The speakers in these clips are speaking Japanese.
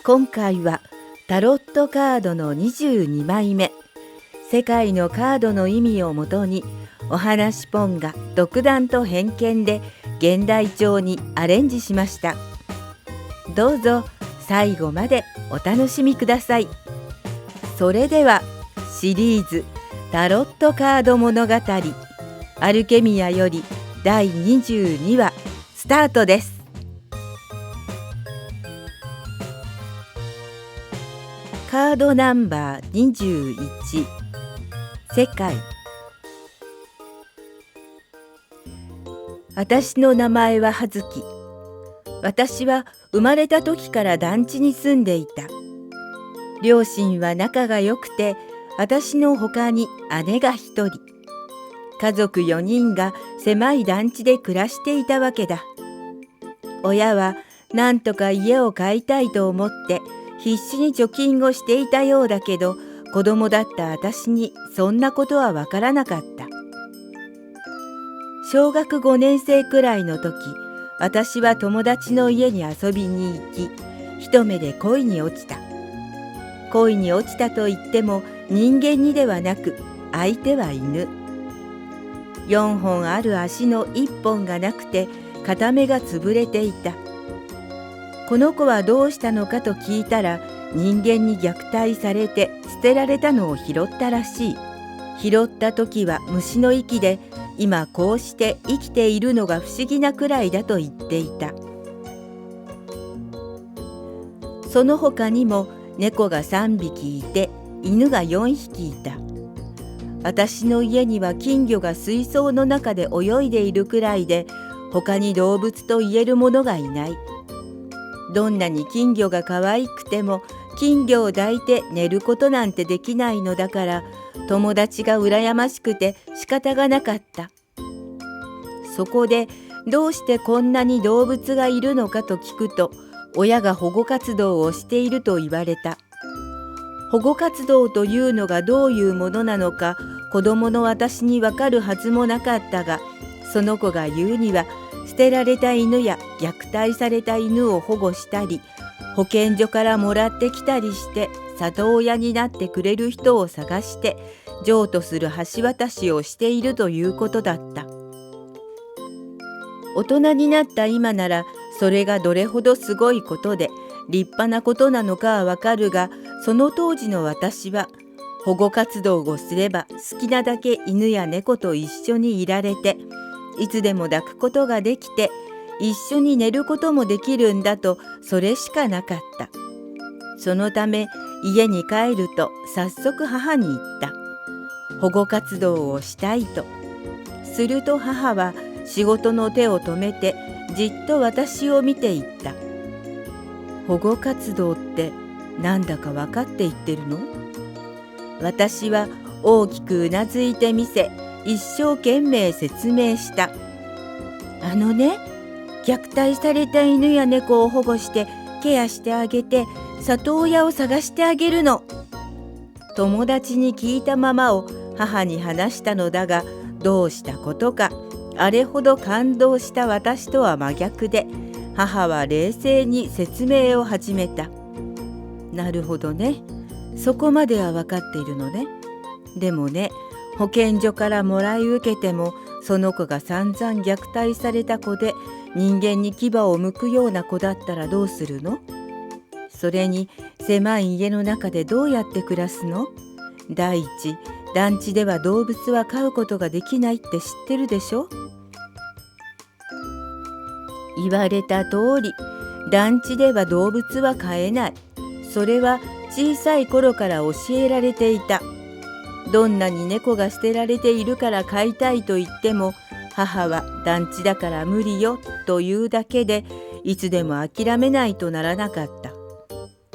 今回はタロットカードの22枚目、世界のカードの意味をもとにお話ポンが独断と偏見で現代調にアレンジしました。どうぞ最後までお楽しみください。それではシリーズタロットカード物語アルケミアより第22話スタートです。カードナンバー21、世界。私の名前は葉月。私は生まれた時から団地に住んでいた。両親は仲が良くて、私の他に姉が一人。家族4人が狭い団地で暮らしていたわけだ。親はなんとか家を買いたいと思って必死に貯金をしていたようだけど、子供だった私にそんなことはわからなかった。小学5年生くらいの時、私は友達の家に遊びに行き、一目で恋に落ちた。恋に落ちたと言っても人間にではなく、相手は犬。4本ある足の1本がなくて、片目が潰れていた。この子はどうしたのかと聞いたら、人間に虐待されて捨てられたのを拾ったらしい。拾った時は虫の息で、今こうして生きているのが不思議なくらいだと言っていた。その他にも猫が3匹いて、犬が4匹いた。私の家には金魚が水槽の中で泳いでいるくらいで、他に動物と言えるものがいない。どんなに金魚が可愛くても、金魚を抱いて寝ることなんてできないのだから、友達が羨ましくて仕方がなかった。そこでどうしてこんなに動物がいるのかと聞くと、親が保護活動をしていると言われた。保護活動というのがどういうものなのか、子供の私にわかるはずもなかったが、その子が言うには、捨てられた犬や虐待された犬を保護したり、保健所からもらってきたりして里親になってくれる人を探して譲渡する橋渡しをしているということだった。大人になった今ならそれがどれほどすごいことで立派なことなのかはわかるが、その当時の私は保護活動をすれば好きなだけ犬や猫と一緒にいられて、いつでも抱くことができて、一緒に寝ることもできるんだと、それしかなかった。そのため家に帰ると早速母に言った。保護活動をしたいと。すると母は仕事の手を止めてじっと私を見ていった。保護活動ってなんだか分かって言ってるの？私は大きくうなずいてみせ、一生懸命説明した。虐待された犬や猫を保護してケアしてあげて、里親を探してあげるの。友達に聞いたままを母に話したのだが、どうしたことかあれほど感動した私とは真逆で、母は冷静に説明を始めた。なるほどね。そこまでは分かっているのね。でもね、保健所からもらい受けても、その子が散々虐待された子で、人間に牙を剥くような子だったらどうするの？それに狭い家の中でどうやって暮らすの？第一、団地では動物は飼うことができないって知ってるでしょ？言われた通り、団地では動物は飼えない。それは小さい頃から教えられていた。どんなに猫が捨てられているから飼いたいと言っても、母は団地だから無理よというだけで、いつでも諦めないとならなかった。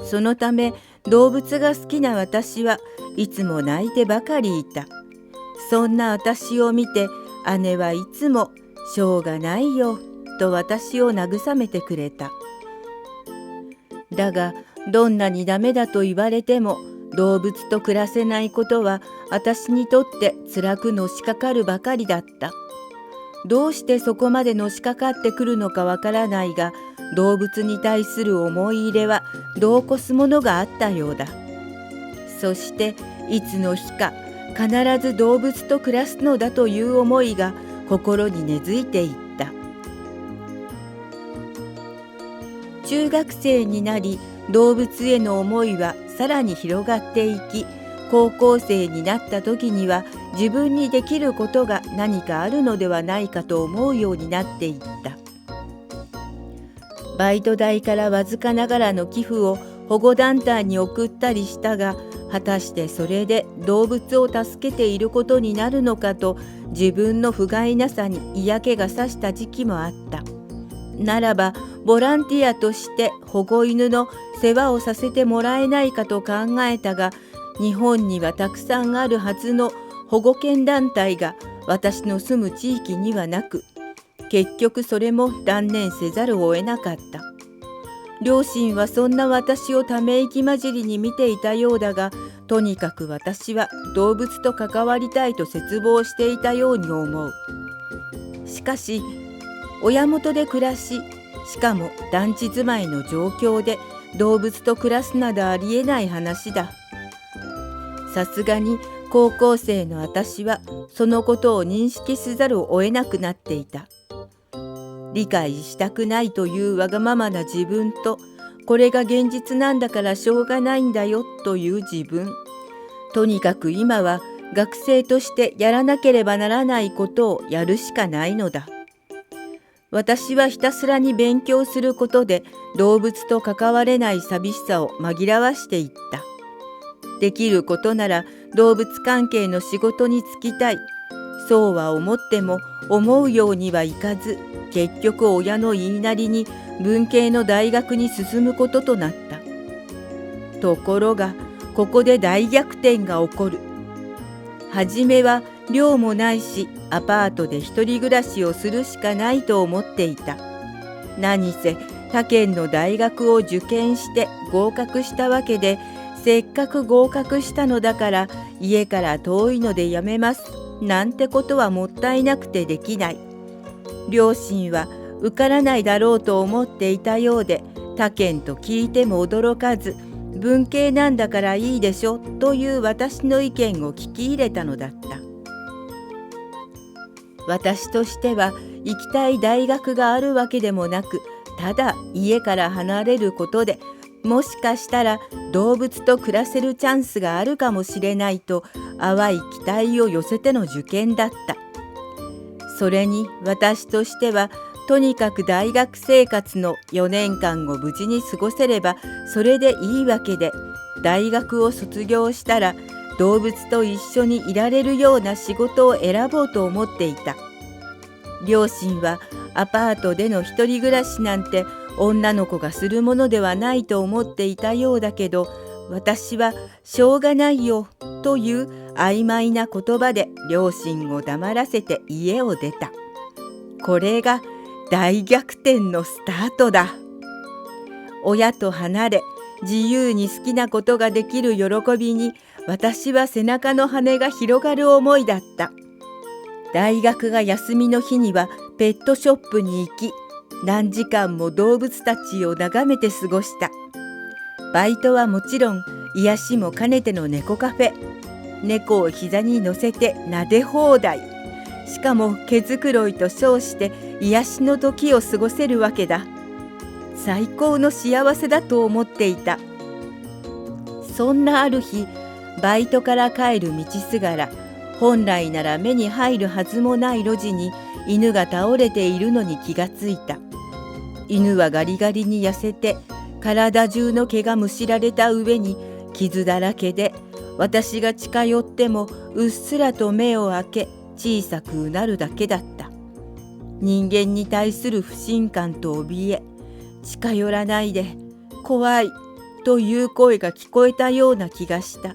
そのため動物が好きな私はいつも泣いてばかりいた。そんな私を見て姉はいつもしょうがないよと私を慰めてくれた。だがどんなにダメだと言われても、動物と暮らせないことは私にとって辛くのしかかるばかりだった。どうしてそこまでのしかかってくるのかわからないが、動物に対する思い入れは度を越すものがあったようだ。そしていつの日か必ず動物と暮らすのだという思いが心に根付いていった。中学生になり、動物への思いはさらに広がっていき、高校生になった時には自分にできることが何かあるのではないかと思うようになっていった。バイト代からわずかながらの寄付を保護団体に送ったりしたが、果たしてそれで動物を助けていることになるのかと自分の不甲斐なさに嫌気がさした時期もあった。ならばボランティアとして保護犬の世話をさせてもらえないかと考えたが、日本にはたくさんあるはずの保護犬団体が私の住む地域にはなく、結局それも断念せざるを得なかった。両親はそんな私をため息混じりに見ていたようだが、とにかく私は動物と関わりたいと切望していたように思う。しかし親元で暮らし、しかも団地住まいの状況で動物と暮らすなどありえない話だ。さすがに高校生の私はそのことを認識せざるを得なくなっていた。理解したくないというわがままな自分と、これが現実なんだからしょうがないんだよという自分。とにかく今は学生としてやらなければならないことをやるしかないのだ。私はひたすらに勉強することで動物と関われない寂しさを紛らわしていった。できることなら動物関係の仕事に就きたい。そうは思っても思うようにはいかず、結局親の言いなりに文系の大学に進むこととなった。ところがここで大逆転が起こる。はじめは寮もないしアパートで一人暮らしをするしかないと思っていた。何せ他県の大学を受験して合格したわけで、せっかく合格したのだから家から遠いのでやめますなんてことはもったいなくてできない。両親は受からないだろうと思っていたようで、他県と聞いても驚かず、文系なんだからいいでしょという私の意見を聞き入れたのだった。私としては行きたい大学があるわけでもなく、ただ家から離れることでもしかしたら動物と暮らせるチャンスがあるかもしれないと淡い期待を寄せての受験だった。それに私としてはとにかく大学生活の4年間を無事に過ごせればそれでいいわけで、大学を卒業したら動物と一緒にいられるような仕事を選ぼうと思っていた。両親はアパートでの一人暮らしなんて女の子がするものではないと思っていたようだけど、私はしょうがないよという曖昧な言葉で両親を黙らせて家を出た。これが大逆転のスタートだ。親と離れ自由に好きなことができる喜びに、私は背中の羽が広がる思いだった。大学が休みの日にはペットショップに行き、何時間も動物たちを眺めて過ごした。バイトはもちろん癒しも兼ねての猫カフェ。猫を膝に乗せて撫で放題。しかも毛づくろいと称して癒しの時を過ごせるわけだ。最高の幸せだと思っていた。そんなある日、バイトから帰る道すがら、本来なら目に入るはずもない路地に犬が倒れているのに気がついた。犬はガリガリに痩せて、体中の毛がむしられた上に傷だらけで、私が近寄ってもうっすらと目を開け小さくうなるだけだった。人間に対する不信感と怯え、近寄らないで、怖いという声が聞こえたような気がした。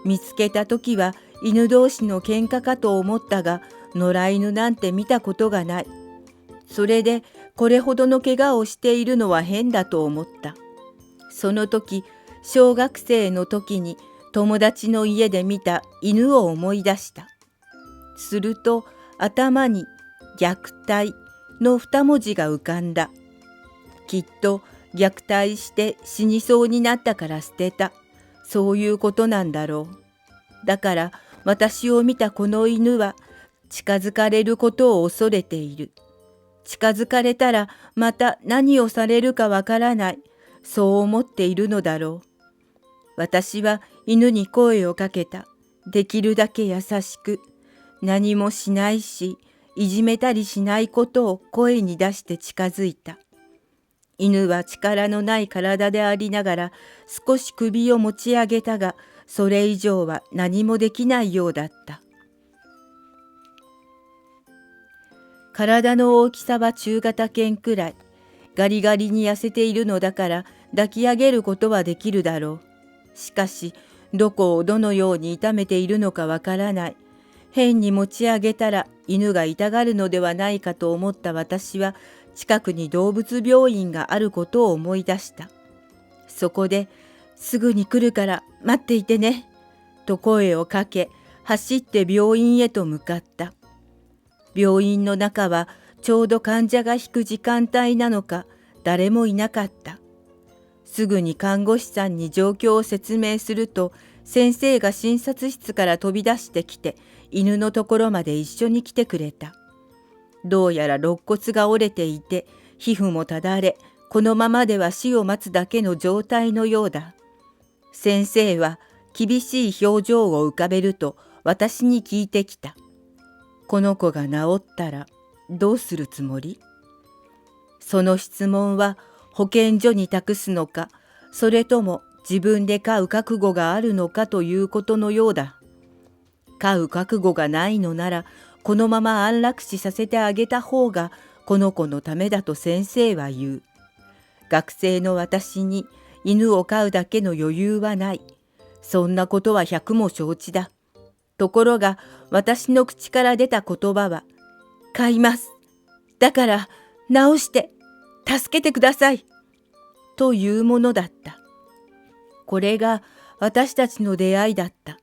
見つけた時は犬同士の喧嘩かと思ったが、野良犬なんて見たことがない。それでこれほどの怪我をしているのは変だと思った。その時、小学生の時に友達の家で見た犬を思い出した。すると頭に虐待の二文字が浮かんだ。きっと虐待して死にそうになったから捨てた。そういうことなんだろう。だから私を見たこの犬は近づかれることを恐れている。近づかれたらまた何をされるかわからない。そう思っているのだろう。私は犬に声をかけた。できるだけ優しく。何もしないし、いじめたりしないことを声に出して近づいた。犬は力のない体でありながら少し首を持ち上げたが、それ以上は何もできないようだった。体の大きさは中型犬くらい。ガリガリに痩せているのだから抱き上げることはできるだろう。しかし、どこをどのように痛めているのかわからない。変に持ち上げたら犬が痛がるのではないかと思った私は、近くに動物病院があることを思い出した。そこで、すぐに来るから待っていてね、と声をかけ、走って病院へと向かった。病院の中はちょうど患者が引く時間帯なのか、誰もいなかった。すぐに看護師さんに状況を説明すると、先生が診察室から飛び出してきて、犬のところまで一緒に来てくれた。どうやら肋骨が折れていて、皮膚もただれ、このままでは死を待つだけの状態のようだ。先生は厳しい表情を浮かべると私に聞いてきた。この子が治ったらどうするつもり？その質問は保健所に託すのか、それとも自分で飼う覚悟があるのかということのようだ。飼う覚悟がないのなら、このまま安楽死させてあげた方がこの子のためだと先生は言う。学生の私に犬を飼うだけの余裕はない。そんなことは百も承知だ。ところが私の口から出た言葉は、飼います。だから治して助けてください。というものだった。これが私たちの出会いだった。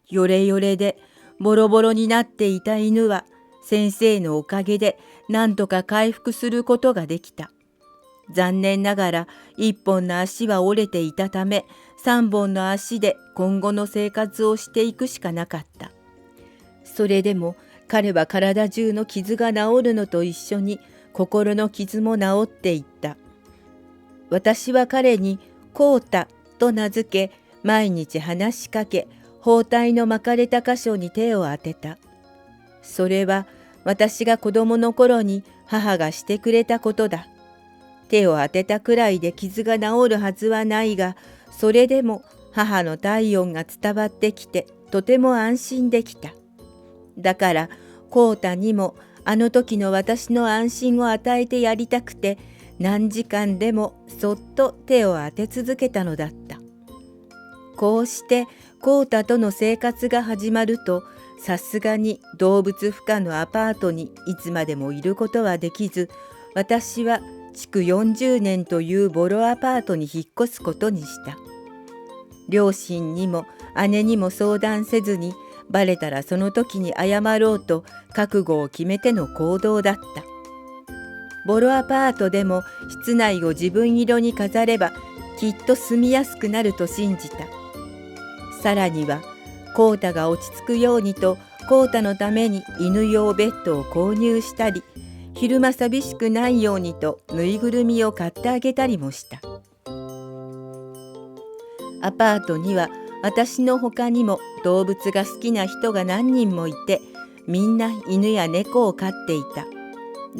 よれよれでボロボロになっていた犬は先生のおかげで何とか回復することができた。残念ながら一本の足は折れていたため、三本の足で今後の生活をしていくしかなかった。それでも彼は体中の傷が治るのと一緒に心の傷も治っていった。私は彼にコータと名付け、毎日話しかけ、包帯の巻かれた箇所に手を当てた。それは私が子供の頃に母がしてくれたことだ。手を当てたくらいで傷が治るはずはないが、それでも母の体温が伝わってきてとても安心できた。だからコータにもあの時の私の安心を与えてやりたくて、何時間でもそっと手を当て続けたのだった。こうしてコータとの生活が始まると、さすがに動物不可のアパートにいつまでもいることはできず、私は築40年というボロアパートに引っ越すことにした。両親にも姉にも相談せずに、バレたらその時に謝ろうと覚悟を決めての行動だった。ボロアパートでも室内を自分色に飾ればきっと住みやすくなると信じた。さらにはコータが落ち着くようにとコータのために犬用ベッドを購入したり、昼間寂しくないようにとぬいぐるみを買ってあげたりもした。アパートには私の他にも動物が好きな人が何人もいて、みんな犬や猫を飼っていた。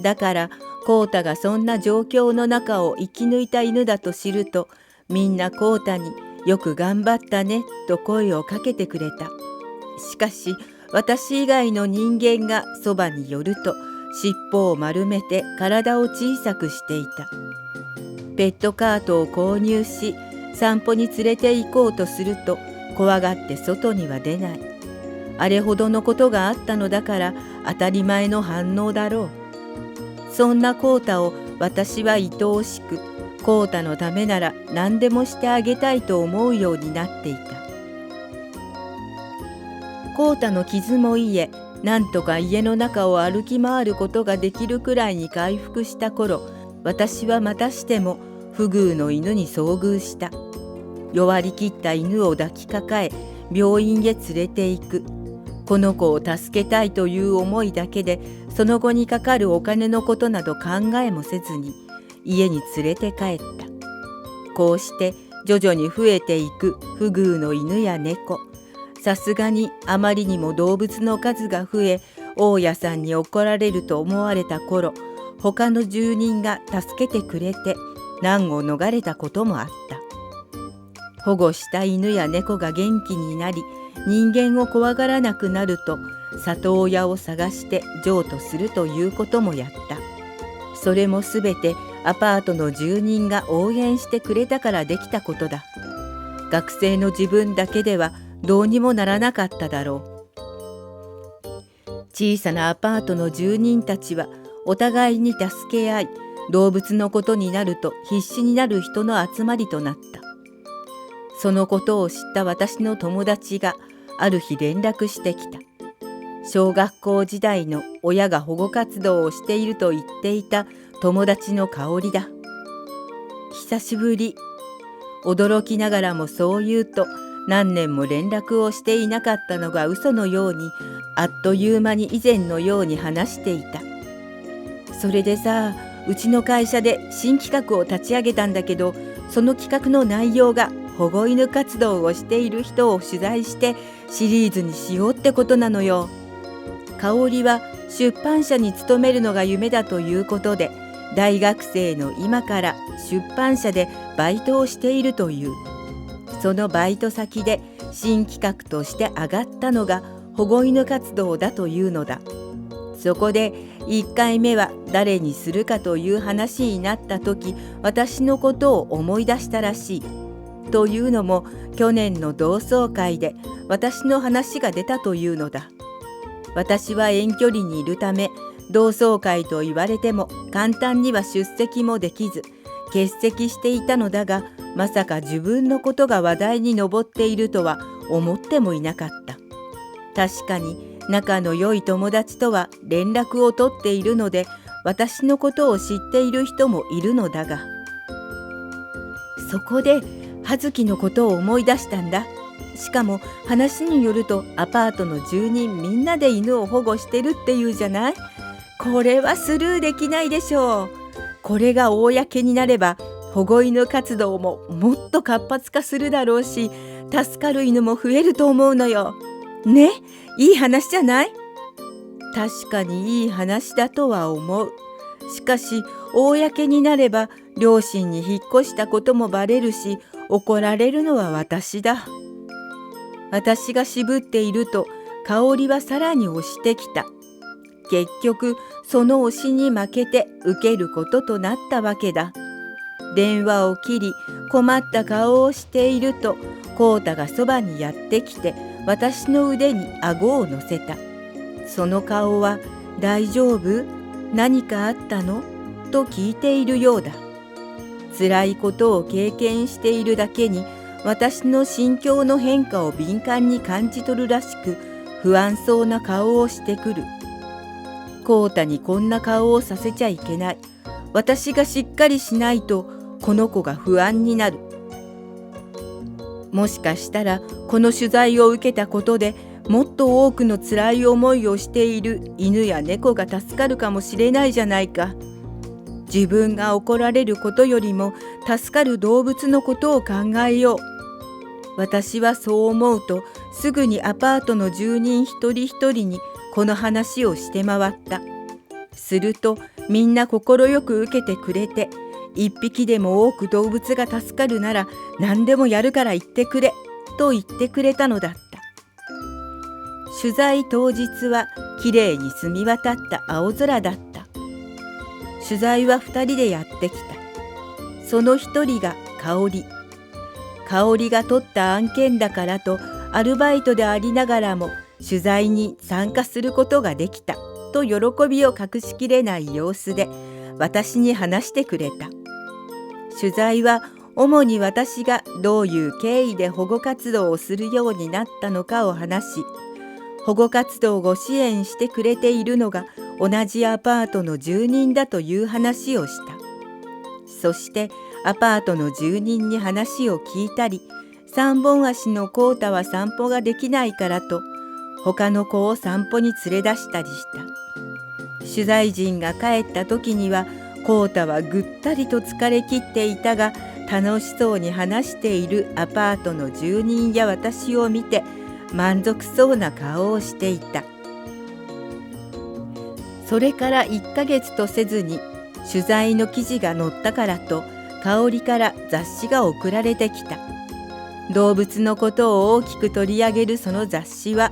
だからコータがそんな状況の中を生き抜いた犬だと知ると、みんなコータによく頑張ったねと声をかけてくれた。しかし私以外の人間がそばに寄ると尻尾を丸めて体を小さくしていた。ペットカートを購入し散歩に連れて行こうとすると怖がって外には出ない。あれほどのことがあったのだから当たり前の反応だろう。そんなコータを私は愛おしく、コータのためなら何でもしてあげたいと思うようになっていた。コータの傷も癒え、なんとか家の中を歩き回ることができるくらいに回復した頃、私はまたしても不遇の犬に遭遇した。弱りきった犬を抱きかかえ、病院へ連れて行く。この子を助けたいという思いだけで、その後にかかるお金のことなど考えもせずに、家に連れて帰った。こうして徐々に増えていく不遇の犬や猫。さすがにあまりにも動物の数が増え、大家さんに怒られると思われた頃、他の住人が助けてくれて難を逃れたこともあった。保護した犬や猫が元気になり、人間を怖がらなくなると、里親を探して譲渡するということもやった。それもすべてアパートの住人が応援してくれたからできたことだ。学生の自分だけではどうにもならなかっただろう。小さなアパートの住人たちはお互いに助け合い、動物のことになると必死になる人の集まりとなった。そのことを知った私の友達がある日連絡してきた。小学校時代の親が保護活動をしていると言っていた友達の香りだ。久しぶり。驚きながらもそう言うと、何年も連絡をしていなかったのが嘘のように、あっという間に以前のように話していた。それでさ、うちの会社で新企画を立ち上げたんだけど、その企画の内容が保護犬活動をしている人を取材してシリーズにしようってことなのよ。香織は出版社に勤めるのが夢だということで、大学生の今から出版社でバイトをしているという。そのバイト先で新企画として上がったのが保護犬活動だというのだ。そこで1回目は誰にするかという話になった時、私のことを思い出したらしい。というのも去年の同窓会で私の話が出たというのだ。私は遠距離にいるため、同窓会と言われても簡単には出席もできず、欠席していたのだが、まさか自分のことが話題に上っているとは思ってもいなかった。確かに仲の良い友達とは連絡を取っているので、私のことを知っている人もいるのだが、そこで葉月のことを思い出したんだ。しかも話によるとアパートの住人みんなで犬を保護してるっていうじゃない。これはスルーできないでしょう。これが公になれば保護犬活動ももっと活発化するだろうし、助かる犬も増えると思うのよ。ね、いい話じゃない？確かにいい話だとは思う。しかし公になれば両親に引っ越したこともバレるし、怒られるのは私だ。私が渋っていると香織はさらに押してきた。結局その押しに負けて受けることとなったわけだ。電話を切り困った顔をしていると、浩太がそばにやってきて私の腕に顎を乗せた。その顔は大丈夫？何かあったの？と聞いているようだ。辛いことを経験しているだけに、私の心境の変化を敏感に感じ取るらしく、不安そうな顔をしてくる。浩太にこんな顔をさせちゃいけない。私がしっかりしないとこの子が不安になる。もしかしたらこの取材を受けたことで、もっと多くの辛い思いをしている犬や猫が助かるかもしれないじゃないか。自分が怒られることよりも助かる動物のことを考えよう。私はそう思うと、すぐにアパートの住人一人一人にこの話をして回った。するとみんな快く受けてくれて、一匹でも多く動物が助かるなら何でもやるから言ってくれと言ってくれたのだった。取材当日はきれいに澄み渡った青空だった。取材は2人でやってきた。その1人が香織。香織が取った案件だからとアルバイトでありながらも取材に参加することができたと喜びを隠しきれない様子で私に話してくれた。取材は主に私がどういう経緯で保護活動をするようになったのかを話し、保護活動を支援してくれているのが同じアパートの住人だという話をした。そしてアパートの住人に話を聞いたり、3本足のコウタは散歩ができないからと他の子を散歩に連れ出したりした。取材陣が帰った時にはコウタはぐったりと疲れ切っていたが、楽しそうに話しているアパートの住人や私を見て満足そうな顔をしていた。それから1ヶ月とせずに取材の記事が載ったからと香織から雑誌が送られてきた。動物のことを大きく取り上げるその雑誌は、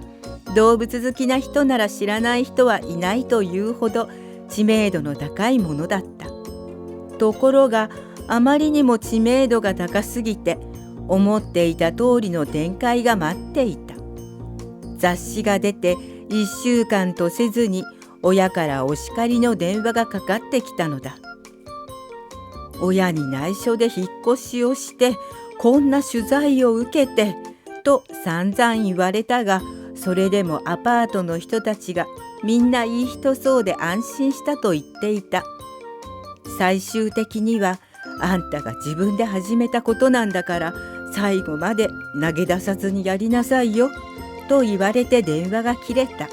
動物好きな人なら知らない人はいないというほど知名度の高いものだった。ところがあまりにも知名度が高すぎて、思っていた通りの展開が待っていた。雑誌が出て1週間とせずに親からお叱りの電話がかかってきたのだ。親に内緒で引っ越しをしてこんな取材を受けてと散々言われたが、それでもアパートの人たちがみんないい人そうで安心したと言っていた。最終的には、あんたが自分で始めたことなんだから最後まで投げ出さずにやりなさいよと言われて電話が切れた。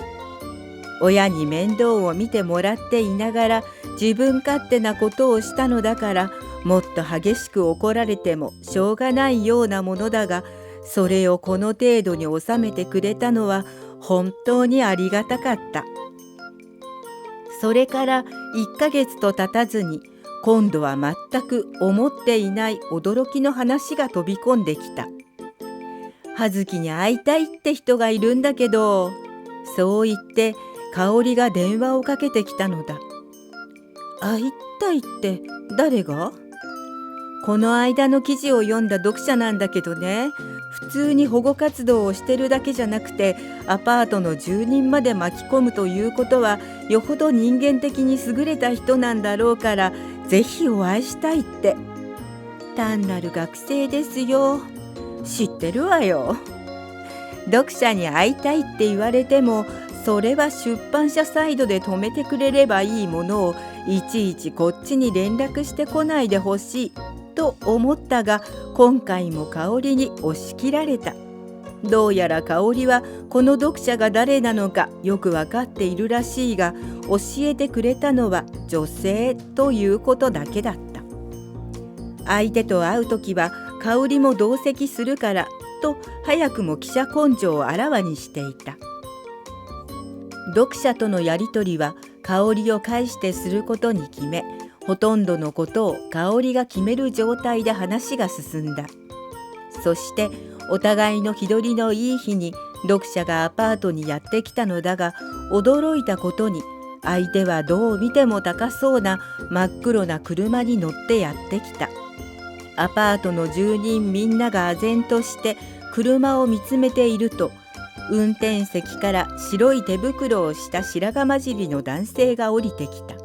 親に面倒を見てもらっていながら自分勝手なことをしたのだから、もっと激しく怒られてもしょうがないようなものだが、それをこの程度に収めてくれたのは本当にありがたかった。それから1ヶ月と経たずに、今度は全く思っていない驚きの話が飛び込んできた。葉月に会いたいって人がいるんだけど、そう言って香織が電話をかけてきたのだ。会いたいって誰が？この間の記事を読んだ読者なんだけどね、普通に保護活動をしてるだけじゃなくてアパートの住人まで巻き込むということはよほど人間的に優れた人なんだろうから、ぜひお会いしたいって。単なる学生ですよ。知ってるわよ。読者に会いたいって言われても、それは出版社サイドで止めてくれればいいものを、いちいちこっちに連絡してこないでほしいと思ったが、今回も香織に押し切られた。どうやら香織はこの読者が誰なのかよく分かっているらしいが、教えてくれたのは女性ということだけだった。相手と会うときは香織も同席するからと早くも記者根性をあらわにしていた。読者とのやり取りは香織を介してすることに決め、ほとんどのことを香織が決める状態で話が進んだ。そしてお互いの日取りのいい日に読者がアパートにやってきたのだが、驚いたことに相手はどう見ても高そうな真っ黒な車に乗ってやってきた。アパートの住人みんなが唖然として車を見つめていると、運転席から白い手袋をした白髪混じりの男性が降りてきた。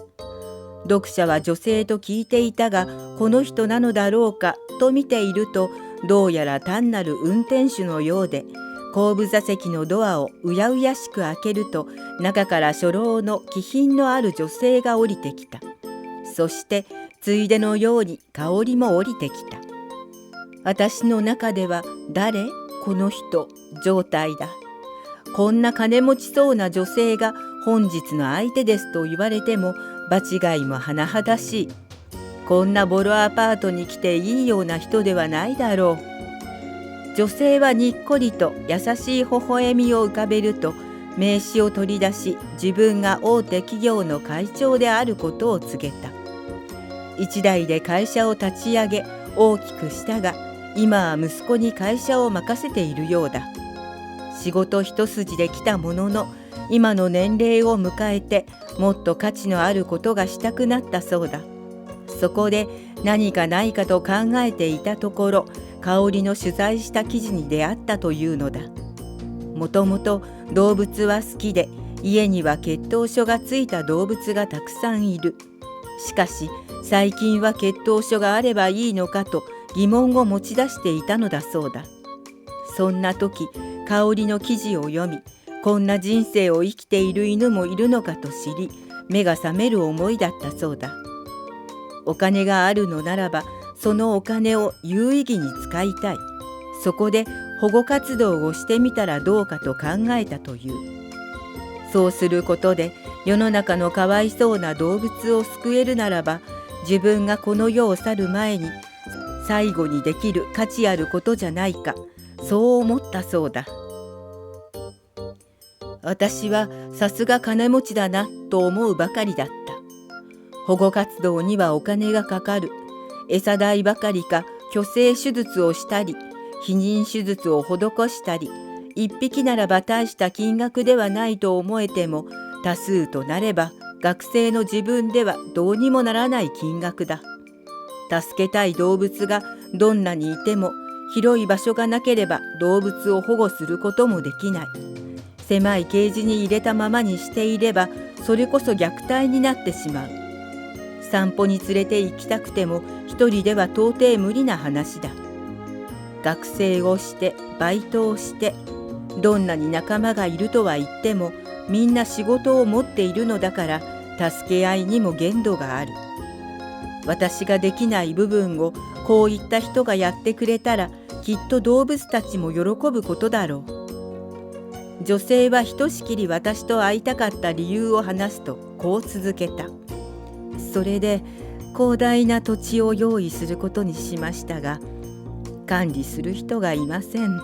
読者は女性と聞いていたが、この人なのだろうかと見ていると、どうやら単なる運転手のようで、後部座席のドアをうやうやしく開けると、中から初老の気品のある女性が降りてきた。そしてついでのように香織も降りてきた。私の中では誰？この人状態だ。こんな金持ちそうな女性が本日の相手ですと言われても場違いも甚だしい。こんなボロアパートに来ていいような人ではないだろう。女性はにっこりと優しい微笑みを浮かべると、名刺を取り出し、自分が大手企業の会長であることを告げた。一代で会社を立ち上げ大きくしたが、今は息子に会社を任せているようだ。仕事一筋で来たものの、今の年齢を迎えてもっと価値のあることがしたくなったそうだ。そこで何かないかと考えていたところ、香織の取材した記事に出会ったというのだ。もともと動物は好きで、家には血統書がついた動物がたくさんいる。しかし最近は血統書があればいいのかと疑問を持ち出していたのだそうだ。そんな時、香織の記事を読み、こんな人生を生きている犬もいるのかと知り、目が覚める思いだったそうだ。お金があるのならば、そのお金を有意義に使いたい。そこで保護活動をしてみたらどうかと考えたという。そうすることで世の中のかわいそうな動物を救えるならば、自分がこの世を去る前に最後にできる価値あることじゃないか、そう思ったそうだ。私はさすが金持ちだなと思うばかりだった。保護活動にはお金がかかる。餌代ばかりか去勢手術をしたり、避妊手術を施したり、一匹ならば大した金額ではないと思えても、多数となれば学生の自分ではどうにもならない金額だ。助けたい動物がどんなにいても、広い場所がなければ動物を保護することもできない。狭いケージに入れたままにしていれば、それこそ虐待になってしまう。散歩に連れて行きたくても一人では到底無理な話だ。学生をしてバイトをして、どんなに仲間がいるとは言っても、みんな仕事を持っているのだから、助け合いにも限度がある。私ができない部分をこういった人がやってくれたら、きっと動物たちも喜ぶことだろう。女性はひとしきり私と会いたかった理由を話すと、こう続けた。それで広大な土地を用意することにしましたが、管理する人がいません。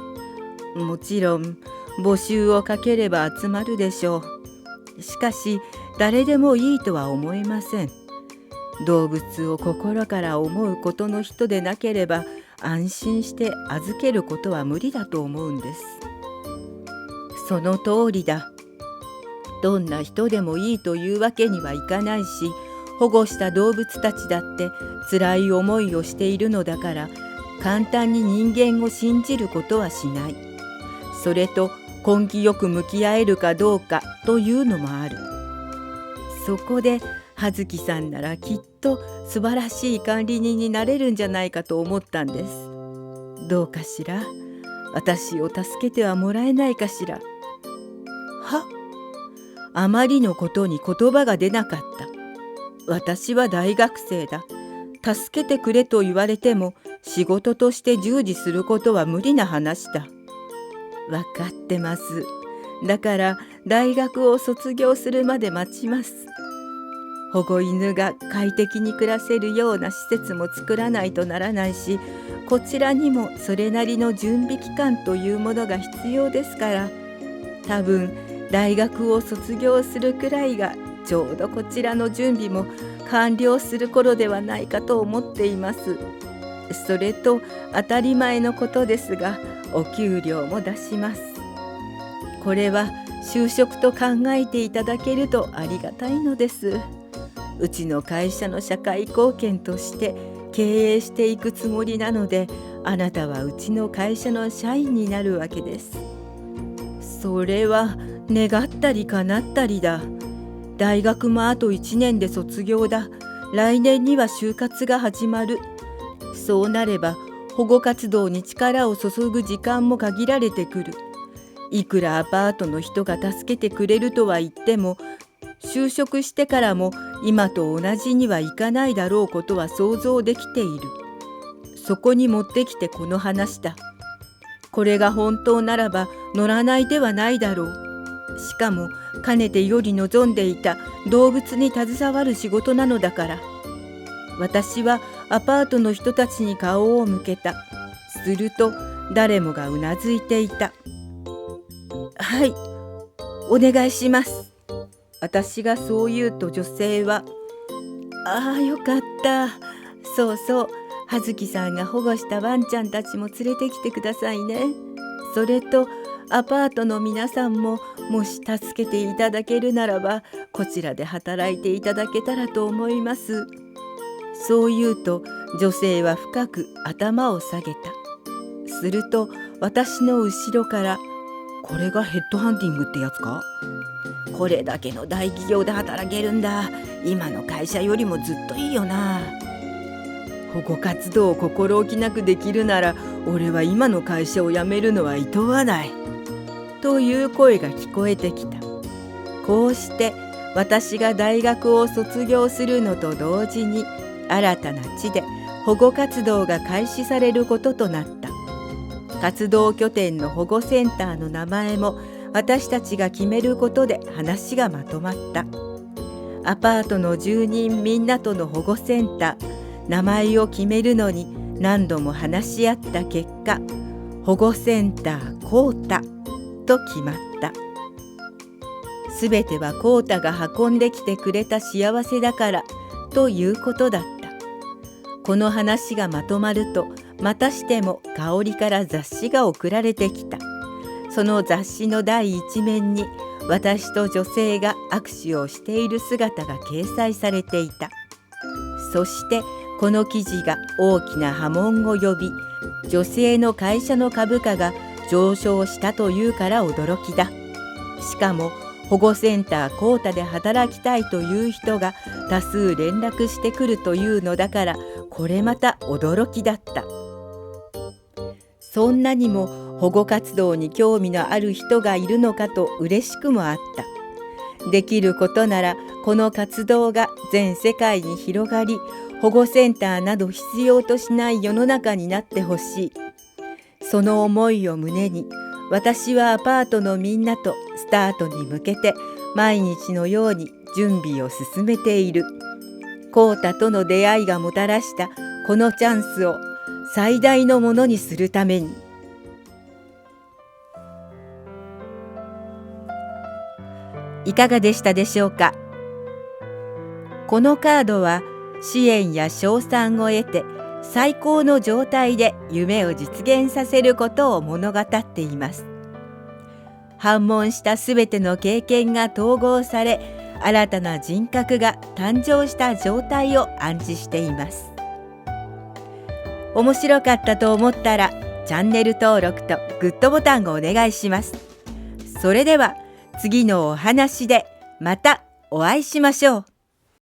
もちろん募集をかければ集まるでしょう。しかし誰でもいいとは思えません。動物を心から思うことの人でなければ、安心して預けることは無理だと思うんです。その通りだ。どんな人でもいいというわけにはいかないし、保護した動物たちだって辛い思いをしているのだから、簡単に人間を信じることはしない。それと根気よく向き合えるかどうかというのもある。そこで葉月さんならきっと素晴らしい管理人になれるんじゃないかと思ったんです。どうかしら。私を助けてはもらえないかしら。は、あまりのことに言葉が出なかった。私は大学生だ。助けてくれと言われても、仕事として従事することは無理な話だ。わかってます。だから大学を卒業するまで待ちます。保護犬が快適に暮らせるような施設も作らないとならないし、こちらにもそれなりの準備期間というものが必要ですから、多分大学を卒業するくらいがちょうどこちらの準備も完了する頃ではないかと思っています。それと当たり前のことですが、お給料も出します。これは就職と考えていただけるとありがたいのです。うちの会社の社会貢献として経営していくつもりなので、あなたはうちの会社の社員になるわけです。それは願ったり叶ったりだ。大学もあと1年で卒業だ。来年には就活が始まる。そうなれば保護活動に力を注ぐ時間も限られてくる。いくらアパートの人が助けてくれるとは言っても、就職してからも今と同じにはいかないだろうことは想像できている。そこに持ってきてこの話だ。これが本当ならば乗らないではないだろう。しかもかねてより望んでいた動物に携わる仕事なのだから。私はアパートの人たちに顔を向けた。すると誰もがうなずいていた。はい、お願いします。私がそう言うと女性は、ああよかった。そうそう、葉月さんが保護したワンちゃんたちも連れてきてくださいね。それとアパートの皆さんも、もし助けていただけるならばこちらで働いていただけたらと思います。そう言うと女性は深く頭を下げた。すると私の後ろから、これがヘッドハンティングってやつか？これだけの大企業で働けるんだ。今の会社よりもずっといいよな。保護活動を心置きなくできるなら、俺は今の会社を辞めるのはいとわない。という声が聞こえてきた。こうして私が大学を卒業するのと同時に新たな地で保護活動が開始されることとなった。活動拠点の保護センターの名前も私たちが決めることで話がまとまった。アパートの住人みんなとの保護センター、名前を決めるのに何度も話し合った結果、保護センターコータと決まった。すべてはコータが運んできてくれた幸せだからということだった。この話がまとまると、またしても香織から雑誌が送られてきた。その雑誌の第一面に私と女性が握手をしている姿が掲載されていた。そしてこの記事が大きな波紋を呼び、女性の会社の株価が上昇したというから驚きだ。しかも保護センターコータで働きたいという人が多数連絡してくるというのだから、これまた驚きだった。そんなにも保護活動に興味のある人がいるのかと嬉しくもあった。できることならこの活動が全世界に広がり、保護センターなど必要としない世の中になってほしい。その思いを胸に、私はアパートのみんなとスタートに向けて毎日のように準備を進めている。コータとの出会いがもたらしたこのチャンスを最大のものにするために。いかがでしたでしょうか。このカードは支援や賞賛を得て最高の状態で夢を実現させることを物語っています。反問したすべての経験が統合され、新たな人格が誕生した状態を暗示しています。面白かったと思ったらチャンネル登録とグッドボタンをお願いします。それでは次のお話でまたお会いしましょう。